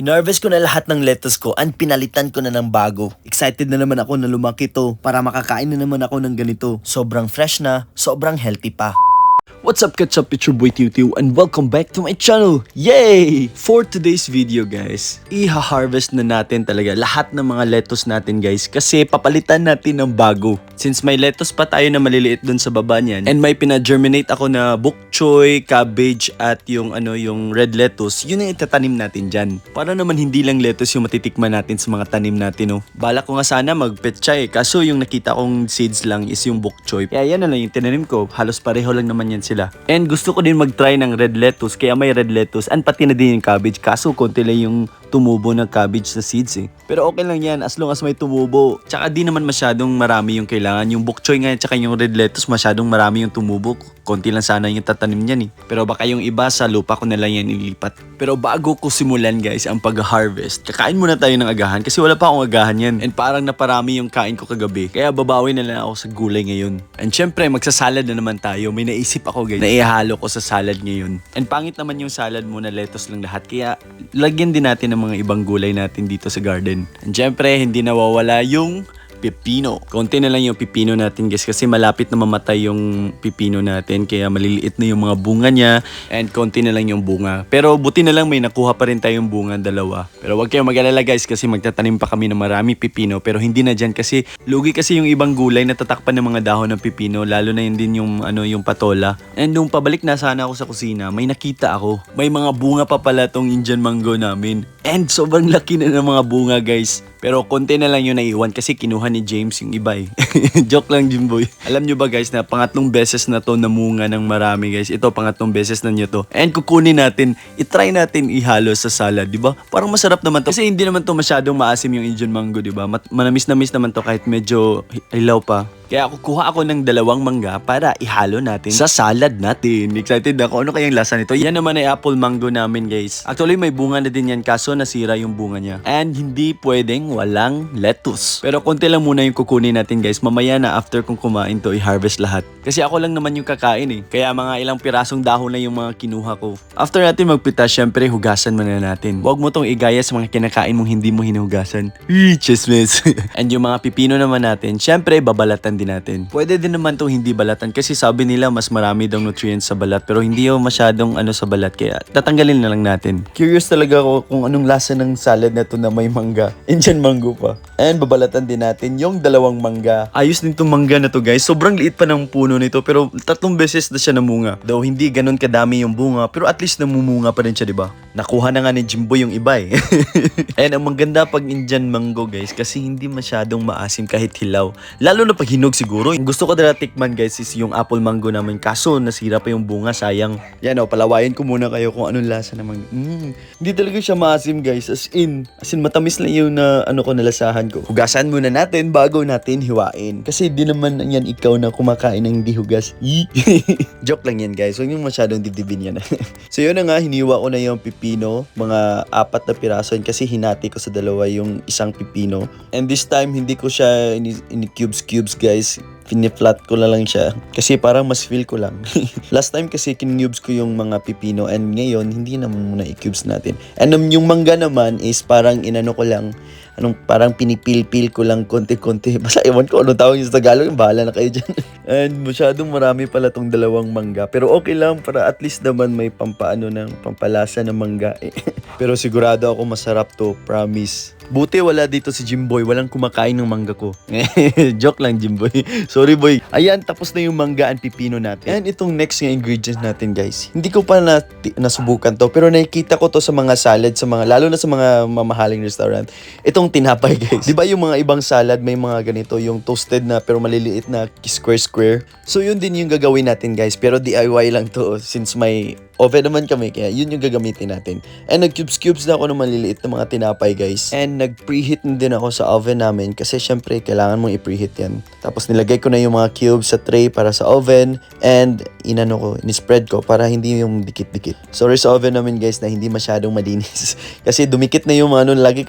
Hinarvest ko na lahat ng lettuce ko and pinalitan ko na ng bago. Excited na naman ako na lumaki to para makakain na naman ako ng ganito. Sobrang fresh na, sobrang healthy pa. What's up, catch up, it's your boy Tiw and welcome back to my channel! Yay! For today's video guys, iha-harvest na natin talaga lahat ng mga lettuce natin guys kasi papalitan natin ng bago. Since may lettuce pa tayo na maliliit dun sa baba niyan and may pina-germinate ako na bok choy, cabbage at yung red lettuce, yun ang itatanim natin dyan. Para naman hindi lang lettuce yung matitikman natin sa mga tanim natin, oh. Bala ko nga sana magpetsa kaso yung nakita kong seeds lang is yung bok choy. Kaya yan na lang yung tinanim ko, halos pareho lang naman yan sila. And gusto ko din mag-try ng red lettuce kaya may red lettuce and pati na din yung cabbage kaso konti lang yung tumubo ng cabbage sa seeds Pero okay lang yan as long as may tumubo. Tsaka di naman masyadong marami yung kailangan. Yung bok choy nga tsaka yung red lettuce masyadong marami yung tumubo. Konti lang sana yung tatanim niyan Pero baka yung iba sa lupa ko na lang yan ilipat. Pero bago ko simulan guys ang pag-harvest, kakain muna tayo ng agahan kasi wala pa akong agahan yan. And parang naparami yung kain ko kagabi. Kaya babawi na lang ako sa gulay ngayon. And syempre magsasalad na naman tayo. May naisip ako guys na ihalo ko sa salad ngayon. And pangit naman yung salad muna lettuce lang lahat. Kaya lagyan din natin ng mga ibang gulay natin dito sa garden. And syempre hindi nawawala yung pipino. Konti na lang yung pipino natin guys kasi malapit na mamatay yung pipino natin kaya maliliit na yung mga bunga niya and konti na lang yung bunga. Pero buti na lang may nakuha pa rin tayong bunga dalawa. Pero wag kayong mag-alala guys kasi magtatanim pa kami ng marami pipino pero hindi na dyan kasi lugi kasi yung ibang gulay natatakpan ng mga dahon ng pipino lalo na yun din yung yung patola. And nung pabalik na sana ako sa kusina may nakita ako. May mga bunga pa pala tong Indian mango namin. And sobrang laki na ng mga bunga guys. Pero konti na lang yung naiwan kasi kinuha ni James yung iba Joke lang Jimboy. Alam nyo ba guys na pangatlong beses na to namunga ng marami guys. Ito pangatlong beses na nyo to. And kukunin natin, itry natin ihalo sa salad, di ba? Parang masarap naman to. Kasi hindi naman to masyadong maasim yung Indian mango, di ba? Manamis-namis naman to kahit medyo hilaw pa. Kaya kukuha ako ng 2 mangga para ihalo natin sa salad natin. Excited ako. Ano kayang lasa nito? Yan naman ay apple mango namin guys. Actually may bunga na din yan kaso nasira yung bunga niya. And hindi pwedeng walang lettuce. Pero konti lang muna yung kukunin natin guys. Mamaya na after kong kumain to i-harvest lahat. Kasi ako lang naman yung kakain Kaya mga ilang pirasong dahon na yung mga kinuha ko. After natin magpita, syempre hugasan muna natin. Huwag mo tong igaya sa mga kinakain mong hindi mo hinugasan. Chismis. And yung mga pipino naman natin, syempre babalatan din natin. Pwede din naman itong hindi balatan kasi sabi nila mas marami daw nutrients sa balat pero hindi yung masyadong sa balat kaya tatanggalin na lang natin. Curious talaga ako kung anong lasa ng salad na to na may mangga. Indian mango pa. And babalatan din natin yung 2 mangga. Ayos din itong mangga na to guys. Sobrang liit pa ng puno nito pero 3 beses na siya namunga. Though hindi ganun kadami yung bunga pero at least namumunga pa rin siya, diba? Nakuha na nga ni Jimbo yung iba And ang maganda pag Indian mango guys kasi hindi masyadong maasim kahit hilaw. Lalo na pag hinog siguro. Gusto ko talaga tikman guys is yung apple mango namin kaso nasira pa yung bunga, sayang. Yan palawayan ko muna kayo kung anong lasa naman. Hindi talaga siya maasim guys as in matamis lang yung nalasahan ko. Hugasan muna natin bago natin hiwain. Kasi di naman yan ikaw na kumakain ng hindi hugas. Joke lang yan guys. Huwag yung masyadong didibin yan. So yun na nga, hiniwa ko na yung pipino. Mga 4 na piraso kasi hinati ko sa 2 yung isang pipino. And this time hindi ko siya cubes guys. Piniflat ko na lang siya kasi parang mas feel ko lang. Last time kasi kinubes ko yung mga pipino and ngayon hindi naman muna i-cubes natin. And yung mangga naman is parang ko lang parang pinipil-pil ko lang konti-konti. Basta ewan ko anong tawag yung sa Tagalog. Bahala na kayo dyan. And masyadong marami pala tong 2 mangga. Pero okay lang para at least naman may pampalasa ng mangga Pero sigurado ako masarap to. Promise. Buti wala dito si Jimboy. Walang kumakain ng mangga ko. Joke lang Jimboy. Sorry boy. Ayan, tapos na yung mangga and pipino natin. And itong next nga ingredients natin guys. Hindi ko pa nasubukan to. Pero nakikita ko to sa mga salad. Lalo na sa mga mamahaling restaurant. Itong tinapay guys. Diba yung mga ibang salad may mga ganito. Yung toasted na pero maliliit na square. So yun din yung gagawin natin guys. Pero DIY lang to since may oven naman kami kaya yun yung gagamitin natin. And nag-cubes na ako ng maliliit na mga tinapay guys. And nag-preheat na din ako sa oven namin kasi syempre kailangan mong i-preheat yan. Tapos nilagay ko na yung mga cubes sa tray para sa oven and in-spread ko para hindi yung dikit-dikit. Sorry sa oven namin guys na hindi masyadong malinis. Kasi dumikit na yung lagi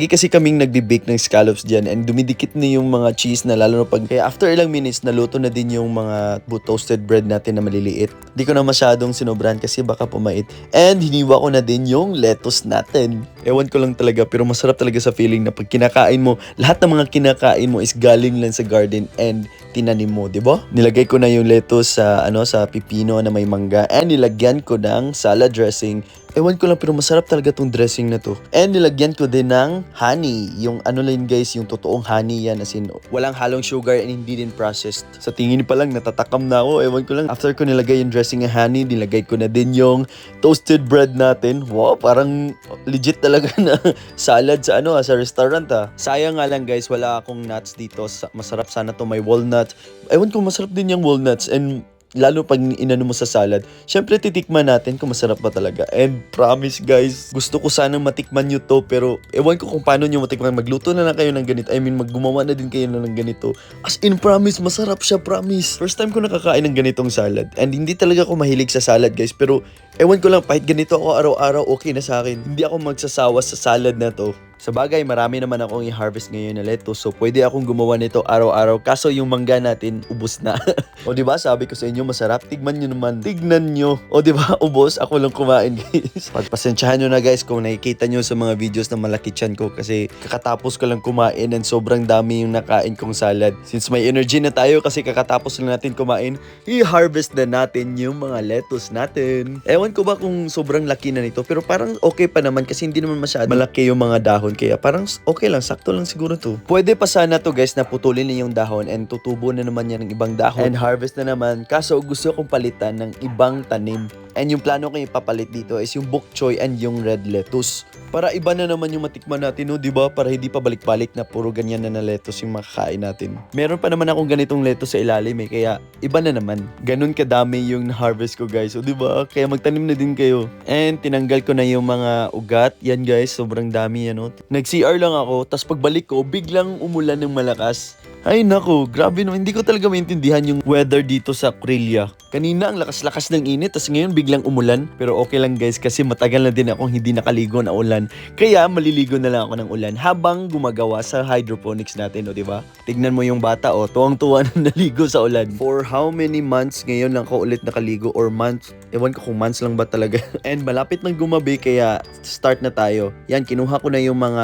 kasi kaming nagbi-bake ng scallops dyan and dumidikit na yung mga cheese na lalo na kaya after ilang minutes naluto na din yung mga toasted bread natin na maliliit. Hindi ko na masyadong sinobran naman kasi baka pumait. And hiniwa ko na din yung lettuce natin. Ewan ko lang talaga pero masarap talaga sa feeling na pag kinakain mo, lahat ng mga kinakain mo is galing lang sa garden and tinanim mo, di ba? Nilagay ko na yung lettuce sa pipino na may mangga and nilagyan ko ng salad dressing. Ewan ko lang pero masarap talaga tong dressing na to. And nilagyan ko din ng honey. Yung ano lang guys, yung totoong honey yan. As in, walang halong sugar and hindi din processed. Sa tingin pa lang, natatakam na ako. Ewan ko lang. After ko nilagay yung dressing ng honey, nilagay ko na din yung toasted bread natin. Wow, parang legit talaga na salad sa restaurant Sayang nga lang guys, wala akong nuts dito. Masarap sana to may walnuts. Ewan ko, masarap din yung walnuts and lalo pag inano mo sa salad, syempre titikman natin kung masarap ba talaga. And promise guys, gusto ko sanang matikman nyo to pero ewan ko kung paano nyo matikman. Magluto na lang kayo ng ganito. I mean, maggumawa na din kayo ng ganito. As in, promise, masarap siya, promise. First time ko nakakain ng ganitong salad. And hindi talaga ako mahilig sa salad guys, pero ewan ko lang, kahit ganito ako araw-araw, okay na sa akin. Hindi ako magsasawa sa salad na to. Sa bagay, marami naman akong i-harvest ngayon na lettuce, so pwede akong gumawa nito araw-araw. Kaso yung mangga natin, ubos na. O diba, sabi ko sa inyo, masarap. Tignan nyo naman. Tignan nyo. O diba, ubos. Ako lang kumain, guys. Pagpasensyahan nyo na, guys, kung nakikita nyo sa mga videos na malaki tiyan ko. Kasi kakatapos ko lang kumain and sobrang dami yung nakain kong salad. Since may energy na tayo kasi kakatapos lang natin kumain, i-harvest na natin yung mga lettuce natin. Ewan ko ba kung sobrang laki na nito, pero parang okay pa naman kasi hindi naman masyado malaki yung mga dahon. Kaya parang okay lang, sakto lang siguro to. Pwede pa sana to guys na putulin na yung dahon and tutubo na naman yan ng ibang dahon and harvest na naman. Kaso gusto kong palitan ng ibang tanim. And yung plano ko ipapalit dito is yung bok choy and yung red lettuce. Para iba na naman yung matikman natin, no, di ba? Para hindi pa balik-balik na puro ganyan na lettuce yung makakain natin. Meron pa naman akong ganitong lettuce sa ilalim kaya iba na naman. Ganun kadami yung harvest ko guys. O di ba? Kaya magtanim na din kayo. And tinanggal ko na yung mga ugat. Yan guys, sobrang dami yan, no. Nag-CR lang ako, tas pagbalik ko, biglang umulan ng malakas. Ay nako, grabe naman. Hindi ko talaga maintindihan yung weather dito sa Corelia. Kanina ang lakas-lakas ng init, tas ngayon biglang umulan. Pero okay lang guys, kasi matagal na din akong hindi nakaligo na ulan. Kaya maliligo na lang ako ng ulan habang gumagawa sa hydroponics natin, o diba? Tignan mo yung bata, tuwang-tuwa na naligo sa ulan. For how many months ngayon lang ako ulit nakaligo or months? Ewan ko kung months lang ba talaga. And malapit nang gumabi, kaya start na tayo. Yan, kinuha ko na yung mga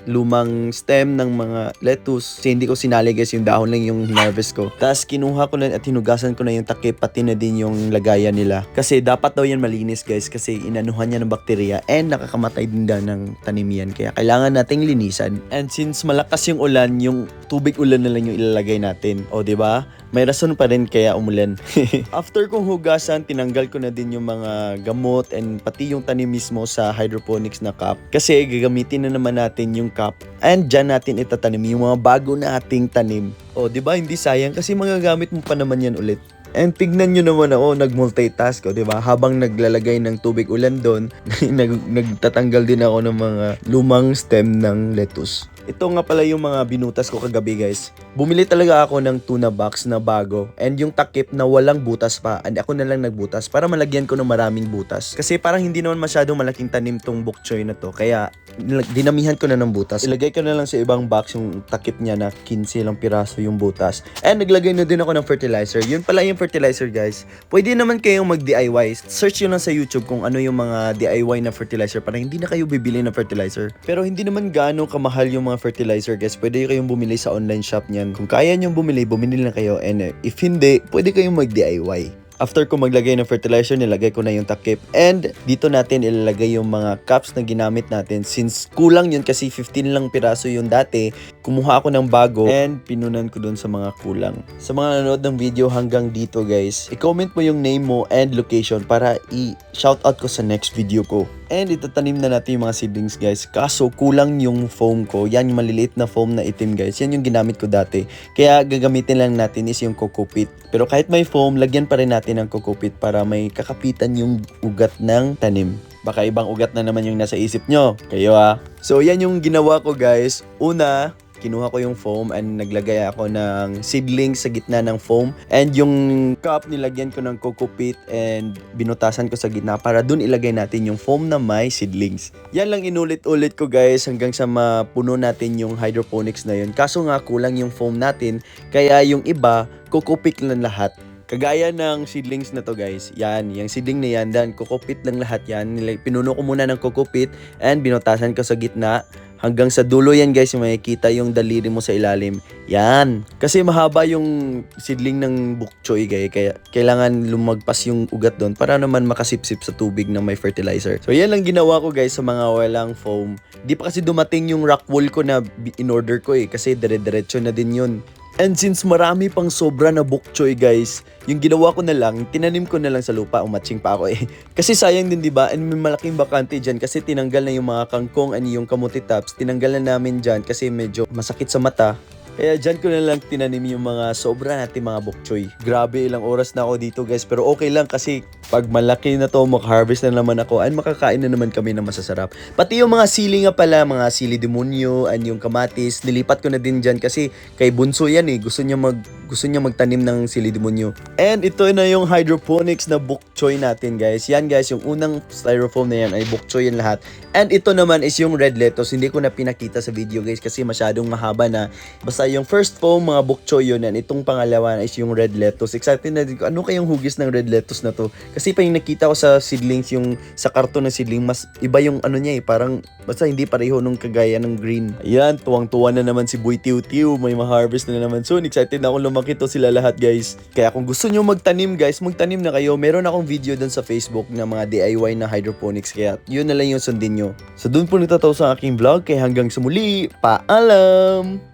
lumang stem ng mga lettuce. Kasi hindi ko sinali guys, yung dahon lang yung harvest ko. Tapos kinuha ko na at hinugasan ko na yung takip, pati na din yung lagayan nila. Kasi dapat daw yan malinis guys, kasi inanuhan niya ng bakterya and nakakamatay din daw ng tanim yan. Kaya kailangan nating linisan. And since malakas yung ulan, yung tubig ulan na lang yung ilalagay natin. O diba? May rason pa rin kaya umulan. After kong hugasan, tinanggal ko na din yung mga gamot and pati yung tanim mismo sa hydroponics na cup. Kasi gagamitin na naman natin yung cup and dyan natin itatanim yung mga bago na ating tanim. O diba? Hindi sayang kasi magagamit mo pa naman yan ulit. And tignan nyo naman ako, nag-multitask ko, diba? Habang naglalagay ng tubig ulan doon, nagtatanggal din ako ng mga lumang stem ng lettuce. Ito nga pala yung mga binutas ko kagabi guys. Bumili talaga ako ng tuna box na bago and yung takip na walang butas pa, and ako na lang nagbutas para malagyan ko ng maraming butas. Kasi parang hindi naman masyadong malaking tanim tong bok choy na to, kaya dinamihan ko na ng butas. Ilagay ko na lang sa ibang box yung takip niya na 15 lang piraso yung butas. And naglagay na din ako ng fertilizer. Yun pala yung fertilizer guys. Pwede naman kayong mag-DIY. Search yun lang sa YouTube kung ano yung mga DIY na fertilizer para hindi na kayo bibili ng fertilizer. Pero hindi naman gaano kamahal yung mga fertilizer guys. Pwede kayong bumili sa online shop niyan. Kung kaya nyo bumili na kayo. And if hindi, pwede kayong mag-DIY. After ko maglagay ng fertilizer, nilagay ko na yung takip. And dito natin ilalagay yung mga cups na ginamit natin. Since kulang yun kasi 15 lang piraso yung dati, kumuha ako ng bago and pinunan ko dun sa mga kulang. Sa mga nanonood ng video hanggang dito guys, i-comment mo yung name mo and location para i-shoutout ko sa next video ko. And itatanim na natin yung mga seedlings guys. Kaso kulang yung foam ko. Yan yung maliliit na foam na itim guys. Yan yung ginamit ko dati. Kaya gagamitin lang natin is yung coco peat. Pero kahit may foam, lagyan pa rin natin ng coco peat para may kakapitan yung ugat ng tanim. Baka ibang ugat na naman yung nasa isip nyo. Kayo So yan yung ginawa ko guys. Una, kinuha ko yung foam and naglagay ako ng seedlings sa gitna ng foam. And yung cup, nilagyan ko ng coco peat and binutasan ko sa gitna para dun ilagay natin yung foam na may seedlings. Yan lang inulit-ulit ko guys hanggang sa mapuno natin yung hydroponics na yun. Kaso nga kulang yung foam natin, kaya yung iba, coco peat lang lahat. Kagaya ng seedlings na to guys, yan, yung seedling na yan, dan kukupit lang lahat yan. Pinuno ko muna ng kukupit and binotasan ko sa gitna. Hanggang sa dulo yan guys, yung makikita yung daliri mo sa ilalim. Yan. Kasi mahaba yung seedling ng bok choy guys, kaya kailangan lumagpas yung ugat doon para naman makasipsip sa tubig na may fertilizer. So yan lang ginawa ko guys sa mga walang foam. Di pa kasi dumating yung rock wool ko na in-order ko kasi dire-diretso na din yun. And since marami pang sobra na bok choy guys, yung ginawa ko na lang, tinanim ko na lang sa lupa, umatching pa ako Kasi sayang din 'di ba? And may malaking bakante diyan kasi tinanggal na yung mga kangkong and yung kamuti tops, tinanggal na namin diyan kasi medyo masakit sa mata. Kaya dyan ko na lang tinanim yung mga sobra natin mga bok choy. Grabe, ilang oras na ako dito guys, pero okay lang kasi pag malaki na to, maka-harvest na naman ako and makakain na naman kami ng masasarap. Pati yung mga sili nga pala, mga sili demonyo and yung kamatis, nilipat ko na din dyan kasi kay Bunso yan gusto niya magtanim ng sili demonyo. And ito na yung hydroponics na bok choy natin guys. Yan guys, yung unang styrofoam na yan ay bok choy yan lahat. And ito naman is yung red lettuce. Hindi ko na pinakita sa video guys kasi masyadong mahaba na. Basta yung first foam, mga bok choy yun yan. Itong pangalawa is yung red lettuce. Excited na din ko, ano kayong hugis ng red lettuce na to? Kasi pa yung nakita ko sa seedlings, yung sa karton ng seedling, mas iba yung ano niya parang basta hindi pareho nung kagaya ng green. Ayan, tuwang-tuwa na naman si Boy Tiu Tiu. May ma-harvest na naman soon. Excited na ako lumaki to sila lahat guys. Kaya kung gusto nyo magtanim guys, magtanim na kayo. Meron akong video dun sa Facebook na mga DIY na hydroponics. Kaya yun na lang yung sundin nyo. So dun po natataw sa aking vlog. Kaya hanggang sa muli, paalam!